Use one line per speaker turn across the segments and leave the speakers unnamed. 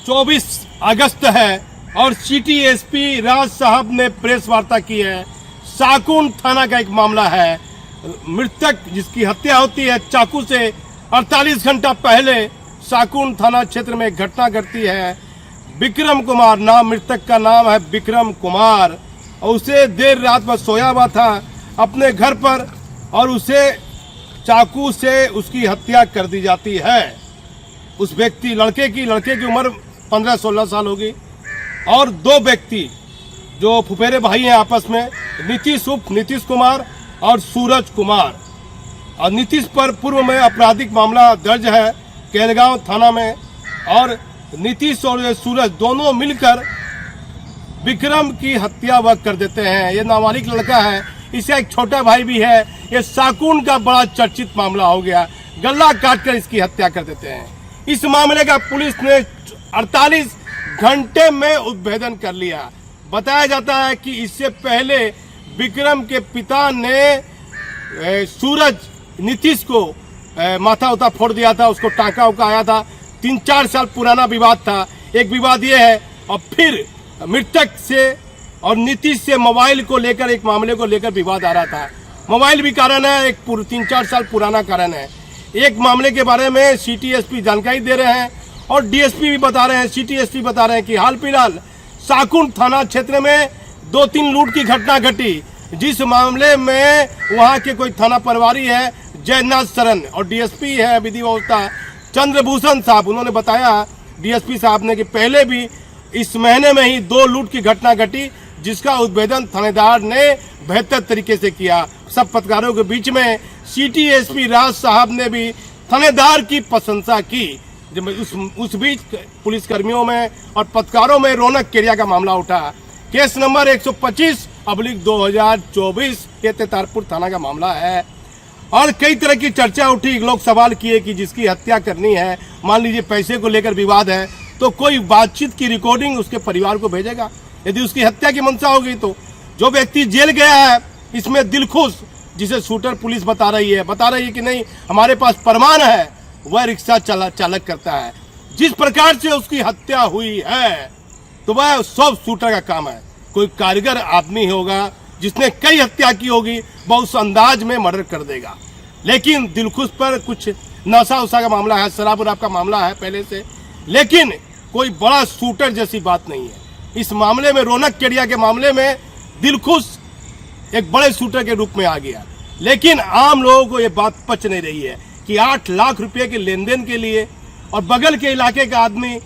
24 अगस्त है और city SP राज साहब ने प्रेस वार्ता की है। साकुन थाना का एक मामला है। मृतक जिसकी हत्या होती है चाकू से 48 घंटा पहले साकुन थाना क्षेत्र में एक घटना घटती है। विक्रम कुमार नाम, मृतक का नाम है विक्रम कुमार, और उसे देर रात में सोया हुआ था अपने घर पर और उसे चाकू से उसकी हत्या कर दी जाती है। उस व्यक्ति लड़के की उम्र 15-16 साल होगी और दो व्यक्ति जो फुफेरे भाई हैं आपस में, नीतीश कुमार और सूरज कुमार। और नीतीश पर पूर्व में आपराधिक मामला दर्ज है केलगांव थाना में, और नीतीश और सूरज दोनों मिलकर विक्रम की हत्या वह कर देते हैं। ये नाबालिग लड़का है, इसका एक छोटा भाई भी है। ये साकुन का बड़ा चर्चित मामला हो गया। गला काटकर इसकी हत्या कर देते हैं। इस मामले का पुलिस ने 48 घंटे में उद्भेदन कर लिया। बताया जाता है कि इससे पहले विक्रम के पिता ने नीतीश को माथा उता फोड़ दिया था, उसको टाँका उका आया था। 3-4 साल पुराना विवाद था। एक विवाद ये है, और फिर मृतक से और नीतीश से मोबाइल को लेकर, एक मामले को लेकर विवाद आ रहा था। मोबाइल भी कारण है, एक 3-4 साल पुराना कारण है। एक मामले के बारे में सिटी एसपी जानकारी दे रहे हैं और डीएसपी भी बता रहे हैं, सिटी एसपी बता रहे हैं कि हाल फिलहाल साकुन थाना क्षेत्र में 2-3 लूट की घटना घटी, जिस मामले में वहां के कोई थाना प्रभारी है जयनाथ शरण और डीएसपी है विधि व्यवस्था चंद्रभूषण साहब। उन्होंने बताया डीएसपी साहब ने कि पहले भी इस महीने में ही 2 लूट की घटना घटी, जिसका उद्भेदन थानेदार ने बेहतर तरीके से किया। सब पत्रकारों के बीच में सिटी एसपी राज साहब ने भी थानेदार की प्रशंसा की। जब उस बीच पुलिसकर्मियों में और पत्रकारों में रौनक केरिया का मामला उठा। केस नंबर 125/2024 ये तेतारपुर थाना का मामला है और कई तरह की चर्चा उठी। लोग सवाल किए कि जिसकी हत्या करनी है, मान लीजिए पैसे को लेकर विवाद है, तो कोई बातचीत की रिकॉर्डिंग उसके परिवार को भेजेगा। यदि उसकी हत्या की मंशा होगी तो जो व्यक्ति जेल गया है, इसमें दिलखुश जिसे शूटर पुलिस बता रही है कि नहीं हमारे पास प्रमाण है, वह रिक्शा चालक करता है। जिस प्रकार से उसकी हत्या हुई है तो वह सब शूटर का काम है। कोई कारीगर आदमी होगा जिसने कई हत्या की होगी, वह उस अंदाज में मर्डर कर देगा। लेकिन दिलखुश पर कुछ नशा उशा का मामला है, शराब उराब का मामला है पहले से, लेकिन कोई बड़ा शूटर जैसी बात नहीं है। इस मामले में रौनक केरिया के मामले में दिलखुश एक बड़े शूटर के रूप में आ गया। लेकिन आम लोगों को यह बात पच नहीं रही है कि 8 लाख रुपए के लेन देन के लिए और बगल के इलाके का आदमी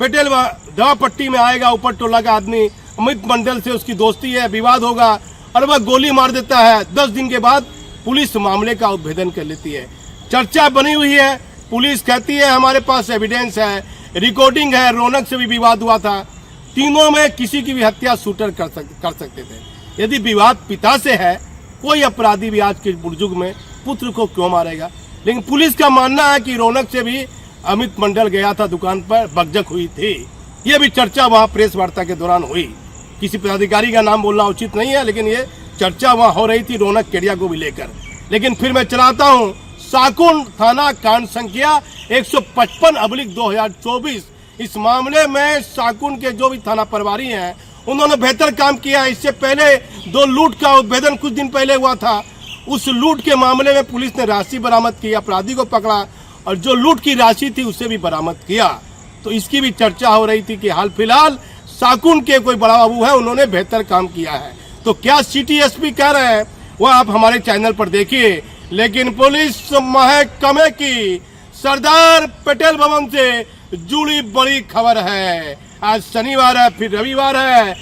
पटेल दवा पट्टी में आएगा, ऊपर टोला का आदमी अमित मंडल से उसकी दोस्ती है, विवाद होगा और वह गोली मार देता है। 10 दिन के बाद पुलिस मामले का उद्भेदन कर लेती है। चर्चा बनी हुई है, पुलिस कहती है हमारे पास एविडेंस है, रिकॉर्डिंग है, रौनक से भी विवाद हुआ था। तीनों में किसी की भी हत्या शूटर कर सकते थे। यदि विवाद पिता से है, कोई अपराधी भी आज के बुजुर्ग में पुत्र को क्यों मारेगा। लेकिन पुलिस का मानना है कि रौनक से भी अमित मंडल गया था दुकान पर, बकझक हुई थी। यह भी चर्चा वहां प्रेस वार्ता के दौरान हुई। किसी पदाधिकारी का नाम बोलना उचित नहीं है, लेकिन ये चर्चा वहां हो रही थी रौनक केरिया को भी लेकर। लेकिन फिर मैं चलाता हूं साकुन थाना कांड संख्या 155/2024। इस मामले में साकुन के जो भी थाना प्रभारी हैं उन्होंने बेहतर काम किया। इससे पहले 2 लूट का उद्भेदन कुछ दिन पहले हुआ था। उस लूट के मामले में पुलिस ने राशि बरामद की, अपराधी को पकड़ा और जो लूट की राशि थी उसे भी बरामद किया। तो इसकी भी चर्चा हो रही थी कि हाल फिलहाल साकुन के कोई बड़ा बाबू है, उन्होंने बेहतर काम किया है। तो क्या सिटी एसपी कह रहे हैं वह आप हमारे चैनल पर देखिए। लेकिन पुलिस महकमे की सरदार पटेल भवन से जुड़ी बड़ी खबर है। आज शनिवार है, फिर रविवार है,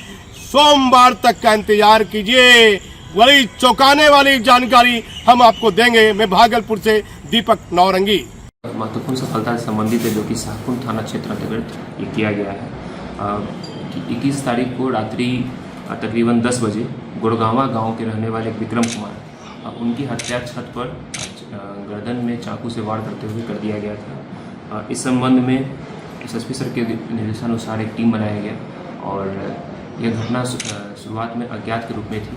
सोमवार तक का इंतजार कीजिए। बड़ी चौंकाने वाली जानकारी हम आपको देंगे। मैं भागलपुर से दीपक नौरंगी।
महत्वपूर्ण सफलता से संबंधित है जो कि साकुन थाना क्षेत्र अंतर्गत ये किया गया है। 21 तारीख को रात्रि तकरीबन 10 बजे गुड़गांवा गांव के रहने वाले विक्रम कुमार, उनकी हत्या छत पर गर्दन में चाकू से वार करते हुए कर दिया गया था। इस संबंध में एसएसपी सर के निर्देशानुसार एक टीम बनाया गया और यह घटना शुरुआत में अज्ञात के रूप में थी।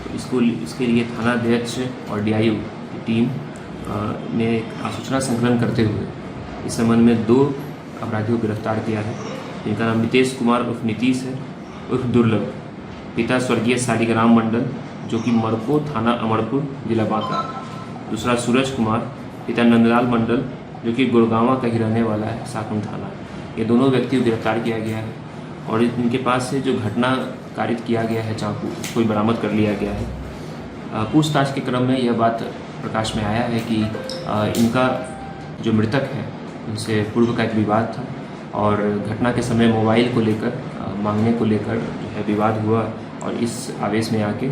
तो इसके लिए थानाध्यक्ष और डीआईओ की टीम ने सूचना संकलन करते हुए इस संबंध में 2 अपराधियों को गिरफ्तार किया है। इनका नाम नितेश कुमार उर्फ नीतीश है, उर्फ दुर्लभ, पिता स्वर्गीय शालिग्राम मंडल जो कि मरको थाना अमरपुर जिला बांका। दूसरा सूरज कुमार, पिता नंदलाल मंडल जो कि गुड़गांवा का ही रहने वाला है, साकुन थाना। ये दोनों व्यक्तियों को गिरफ्तार किया गया है और इनके पास से जो घटना कारित किया गया है चाकू, उसको बरामद कर लिया गया है। पूछताछ के क्रम में यह बात प्रकाश में आया है कि इनका जो मृतक है उनसे पूर्व का एक विवाद था और घटना के समय मोबाइल को लेकर मांगने को लेकर जो है विवाद हुआ और इस आवेश में आके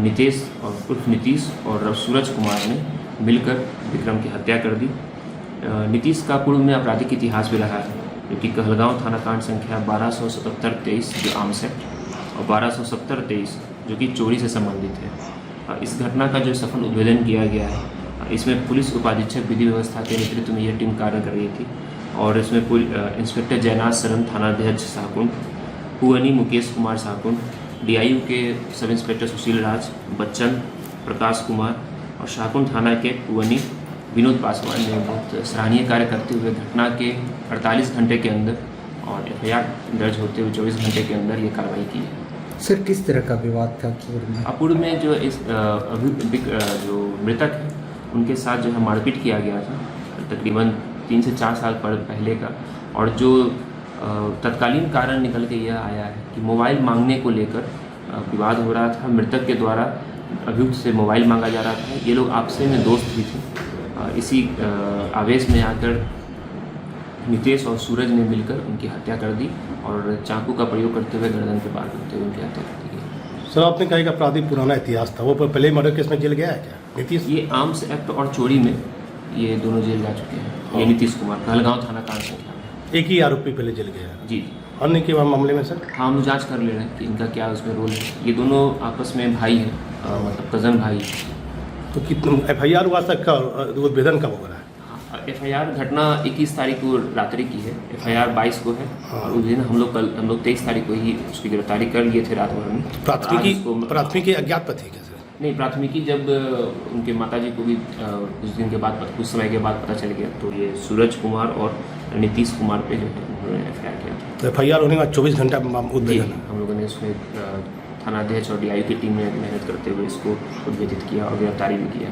नितेश और उर्फ नीतीश और सूरज कुमार ने मिलकर विक्रम की हत्या कर दी। नीतीश का पूर्व में आपराधिक इतिहास भी रहा है जो कि कहलगांव थाना कांड संख्या 1277-23 जो आर्म्स एक्ट और 1270-23 जो कि चोरी से संबंधित है। इस घटना का जो सफल उद्भेदन किया गया है, इसमें पुलिस उपाधीक्षक विधि व्यवस्था के नेतृत्व में यह टीम कार्य कर रही थी और इसमें इंस्पेक्टर जयनाथ शरण थानाध्यक्ष साकुंड, पुअनी मुकेश कुमार साकुंड, DIU के सब इंस्पेक्टर सुशील राज, बच्चन, प्रकाश कुमार और शाकुंड थाना के पुअनी विनोद पासवान ने बहुत सराहनीय कार्य करते हुए घटना के 48 घंटे के अंदर और FIR दर्ज होते हुए 24 घंटे के अंदर ये कार्रवाई की है।
सर, किस तरह का विवाद था
पूर्व में जो इस जो मृतक है उनके साथ जो है मारपीट किया गया था तकरीबन 3 से 4 साल पहले का, और जो तत्कालीन कारण निकल के यह आया है कि मोबाइल मांगने को लेकर विवाद हो रहा था। मृतक के द्वारा अभियुक्त से मोबाइल मांगा जा रहा था। ये लोग आपस में दोस्त भी थे। इसी आवेश में आकर नितेश और सूरज ने मिलकर उनकी हत्या कर दी और चाकू का प्रयोग करते हुए गर्दन के पार करते हुए उनकी हत्या कर दी गई।
सर, आपने कहा कि अपराधी पुराना इतिहास था, वो पहले मर्डर केस में जेल गया है क्या नीतीश?
ये आर्म्स एक्ट और चोरी में ये दोनों जेल जा चुके हैं। ये नीतीश कुमार कहलगांव थाना कांड संख्या में
एक ही आरोपी पहले जेल गया है।
जी।
अन्य के मामले में सर
हम जांच कर ले रहे हैं कि इनका क्या उसमें रोल है। ये दोनों आपस में भाई हैं, मतलब कज़न भाई।
तो कितना FIR हुआ तक का उद्भेदन कब हो रहा है?
FIR घटना 21 तारीख को रात्रि की है, FIR 22 को है और उस दिन हम लोग 23 तारीख को ही उसकी गिरफ्तारी कर लिए थे रात भर में।
प्राथमिकी अज्ञात पर थी क्या सर?
नहीं, प्राथमिकी जब उनके माताजी को भी कुछ समय के बाद पता चल गया तो ये सूरज कुमार और नीतीश कुमार पे जो है उन्होंने FIR किया था।
तो FIR होने के बाद 24 घंटा उद्भेदन
हम लोगों ने उसमें थानाध्यक्ष और DIU की टीम ने मेहनत करते हुए इसको उद्भेदित किया और गिरफ्तारी भी किया।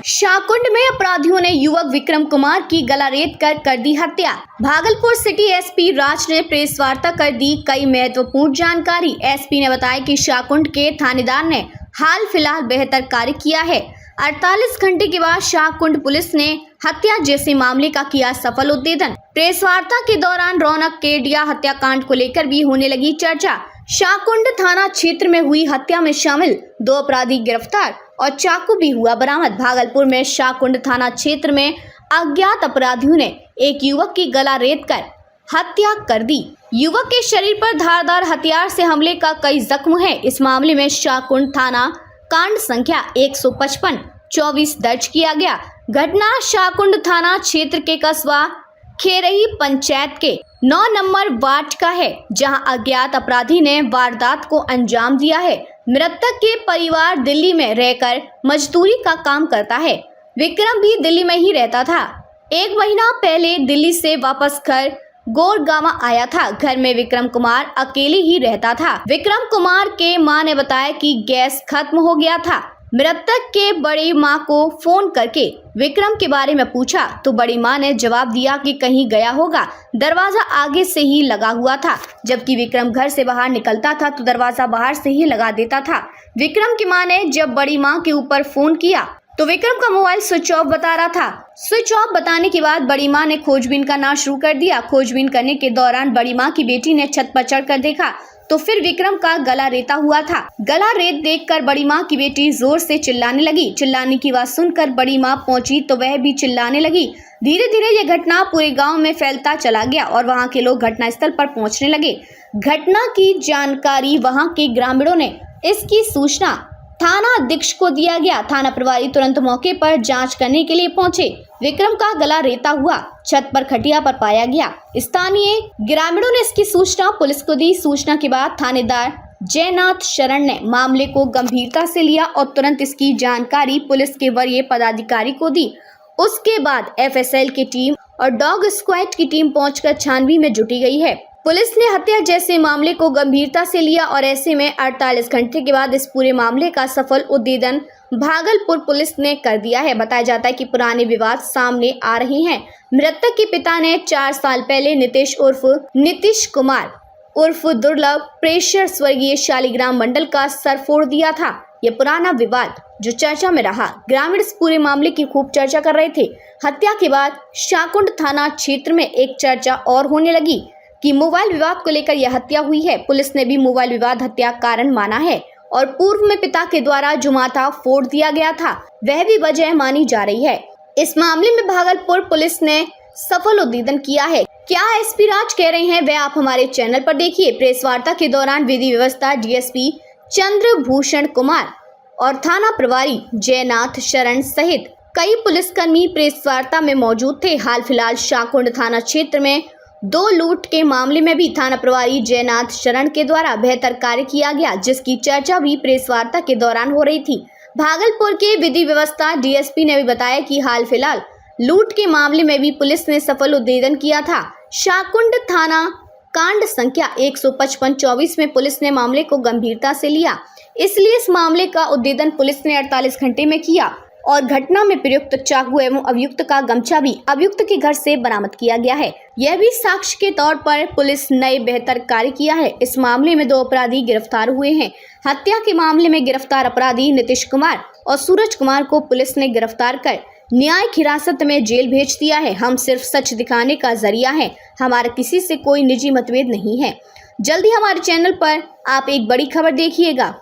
शाकुंड में अपराधियों ने युवक विक्रम कुमार की गला रेत कर दी हत्या। भागलपुर सिटी SP राज ने प्रेस वार्ता कर दी कई महत्वपूर्ण जानकारी। SP ने बताया कि शाकुंड के थानेदार ने हाल फिलहाल बेहतर कार्य किया है। 48 घंटे के बाद शाकुंड पुलिस ने हत्या जैसे मामले का किया सफल उद्भेदन। प्रेस वार्ता के दौरान रौनक केडिया हत्याकांड को लेकर भी होने लगी चर्चा। शाकुंड थाना क्षेत्र में हुई हत्या में शामिल 2 अपराधी गिरफ्तार और चाकू भी हुआ बरामद। भागलपुर में शाकुंड थाना क्षेत्र में अज्ञात अपराधियों ने एक युवक की गला रेत कर हत्या कर दी। युवक के शरीर पर धारदार हथियार से हमले का कई जख्म है। इस मामले में शाकुंड थाना कांड संख्या 155-24 दर्ज किया गया। घटना शाकुंड थाना क्षेत्र के कस्बा खेरही पंचायत के 9 नंबर वार्ड का है, जहां अज्ञात अपराधी ने वारदात को अंजाम दिया है। मृतक के परिवार दिल्ली में रहकर मजदूरी का काम करता है। विक्रम भी दिल्ली में ही रहता था। 1 महीना पहले दिल्ली से वापस घर गोरगांवा आया था। घर में विक्रम कुमार अकेले ही रहता था। विक्रम कुमार के मां ने बताया कि गैस खत्म हो गया था। मृतक के बड़ी मां को फोन करके विक्रम के बारे में पूछा तो बड़ी मां ने जवाब दिया कि कहीं गया होगा। दरवाजा आगे से ही लगा हुआ था, जबकि विक्रम घर से बाहर निकलता था तो दरवाजा बाहर से ही लगा देता था। विक्रम की मां ने जब बड़ी मां के ऊपर फोन किया तो विक्रम का मोबाइल स्विच ऑफ बता रहा था। स्विच ऑफ बताने के बाद बड़ी मां ने खोजबीन करना शुरू कर दिया। खोजबीन करने के दौरान बड़ी मां की बेटी ने छत पर चढ़कर देखा तो फिर विक्रम का गला रेता हुआ था। गला रेत देखकर बड़ी मां की बेटी जोर से चिल्लाने लगी। चिल्लाने की आवाज सुनकर बड़ी मां पहुंची तो वह भी चिल्लाने लगी। धीरे धीरे यह घटना पूरे गांव में फैलता चला गया और वहां के लोग घटनास्थल पर पहुंचने लगे। घटना की जानकारी वहां के ग्रामीणों ने इसकी सूचना थाना अधीक्षक को दिया गया। थाना प्रभारी तुरंत मौके पर जांच करने के लिए पहुंचे। विक्रम का गला रेता हुआ छत पर खटिया पर पाया गया। स्थानीय ग्रामीणों ने इसकी सूचना पुलिस को दी। सूचना के बाद थानेदार जयनाथ शरण ने मामले को गंभीरता से लिया और तुरंत इसकी जानकारी पुलिस के वरीय पदाधिकारी को दी। उसके बाद FSL की टीम और डॉग स्क्वाड की टीम पहुंचकर छानबीन में जुटी गई है। पुलिस ने हत्या जैसे मामले को गंभीरता से लिया और ऐसे में 48 घंटे के बाद इस पूरे मामले का सफल उद्भेदन भागलपुर पुलिस ने कर दिया है। बताया जाता है कि पुराने विवाद सामने आ रहे हैं। मृतक के पिता ने 4 साल पहले नीतीश कुमार उर्फ दुर्लभ प्रेशर स्वर्गीय शालिग्राम मंडल का सर फोड़ दिया था। ये पुराना विवाद जो चर्चा में रहा, ग्रामीण इस पूरे मामले की खूब चर्चा कर रहे थे। हत्या के बाद शाकुंड थाना क्षेत्र में एक चर्चा और होने लगी कि मोबाइल विवाद को लेकर यह हत्या हुई है। पुलिस ने भी मोबाइल विवाद हत्या कारण माना है और पूर्व में पिता के द्वारा जो माथा फोड़ दिया गया था वह भी वजह मानी जा रही है। इस मामले में भागलपुर पुलिस ने सफल उद्भेदन किया है। क्या एसपी राज कह रहे हैं वह आप हमारे चैनल पर देखिए। प्रेस वार्ता के दौरान विधि व्यवस्था डीएसपी चंद्रभूषण कुमार और थाना प्रभारी जयनाथ शरण सहित कई पुलिसकर्मी प्रेस वार्ता में मौजूद थे। हाल फिलहाल शाकुंड थाना क्षेत्र में 2 लूट के मामले में भी थाना प्रभारी जयनाथ शरण के द्वारा बेहतर कार्य किया गया, जिसकी चर्चा भी प्रेस वार्ता के दौरान हो रही थी। भागलपुर के विधि व्यवस्था डीएसपी ने भी बताया कि हाल फिलहाल लूट के मामले में भी पुलिस ने सफल उद्भेदन किया था। शाकुंड थाना कांड संख्या 155-24 में पुलिस ने मामले को गंभीरता से लिया, इसलिए इस मामले का उद्भेदन पुलिस ने 48 घंटे में किया और घटना में प्रयुक्त चाकू एवं अभियुक्त का गमछा भी अभियुक्त के घर से बरामद किया गया है। यह भी साक्ष्य के तौर पर पुलिस ने बेहतर कार्य किया है। इस मामले में 2 अपराधी गिरफ्तार हुए हैं। हत्या के मामले में गिरफ्तार अपराधी नीतीश कुमार और सूरज कुमार को पुलिस ने गिरफ्तार कर न्यायिक हिरासत में जेल भेज दिया है। हम सिर्फ सच दिखाने का जरिया हैं, हमारा किसी से कोई निजी मतभेद नहीं है। जल्दी हमारे चैनल पर आप एक बड़ी खबर देखिएगा।